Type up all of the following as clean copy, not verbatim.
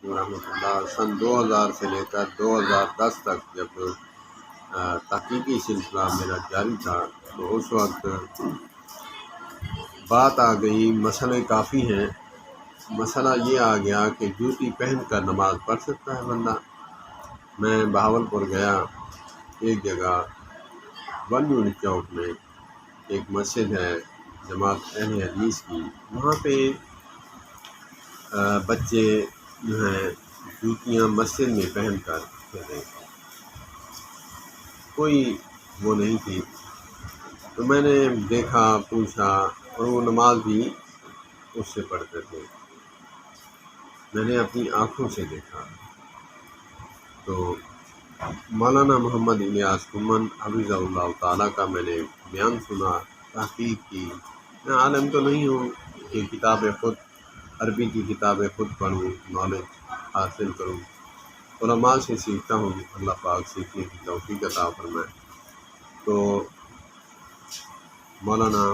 رحمۃ اللہ سن 2000 سے لے کر 2010 تک جب تحقیقی سلسلہ میرا جاری تھا، تو اس وقت بات آ گئی، مسئلے کافی ہیں، مسئلہ یہ آ گیا کہ جوتی پہن کر نماز پڑھ سکتا ہے بندہ۔ میں بہاولپور گیا، ایک جگہ ون یونٹ چوک میں ایک مسجد ہے جماعت اہل حدیث کی، وہاں پہ بچے جو ہیں جوتیاں مسجد میں پہن کر پھرے، کوئی وہ نہیں تھی، تو میں نے دیکھا، پوچھا، اور وہ نماز بھی اس سے پڑھتے تھے، میں نے اپنی آنکھوں سے دیکھا۔ تو مولانا محمد الیاس کمن حفظہ اللہ تعالیٰ کا میں نے بیان سنا، تحقیق کی۔ میں عالم تو نہیں ہوں کہ کتابیں خود عربی کی کتابیں خود پڑھوں، نالج حاصل کروں، علماء سے سیکھتا ہوں، اللہ پاک سیکھنے کی توفیق عطا فرمائے۔ تو مولانا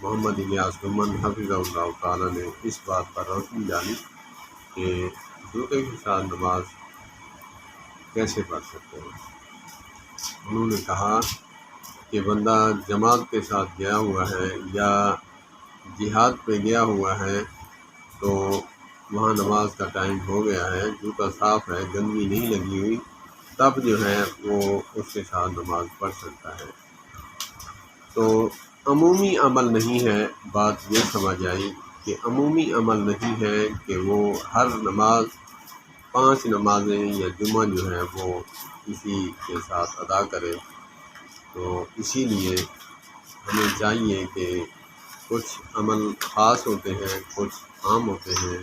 محمد الیاس کمن حفظہ اللہ تعالیٰ نے اس بات پر روشنی ڈالی کہ جوتے کے ساتھ نماز کیسے پڑھ سکتے ہیں۔ انہوں نے کہا کہ بندہ جماعت کے ساتھ گیا ہوا ہے یا جہاد پہ گیا ہوا ہے، تو وہاں نماز کا ٹائم ہو گیا ہے، جوتا صاف ہے، گندگی نہیں لگی ہوئی، تب جو ہے وہ اس کے ساتھ نماز پڑھ سکتا ہے۔ تو عمومی عمل نہیں ہے، بات یہ سمجھ آئی کہ عمومی عمل نہیں ہے کہ وہ ہر نماز 5 نمازیں یا جمعہ جو ہے وہ کسی کے ساتھ ادا کرے۔ تو اسی لیے ہمیں چاہیے کہ کچھ عمل خاص ہوتے ہیں، کچھ عام ہوتے ہیں،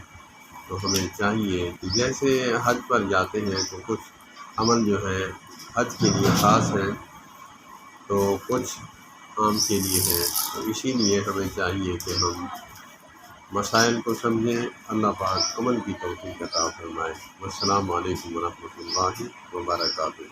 تو ہمیں چاہیے کہ جیسے حج پر جاتے ہیں تو کچھ عمل جو ہے حج کے لیے خاص ہیں، تو کچھ عام کے لیے ہیں، تو اسی لیے ہمیں چاہیے کہ ہم مسائل کو سمجھیں، اللہ پاک عمل کی توفیق عطا فرمائے۔ والسلام علیکم ورحمۃ اللہ وبرکاتہ۔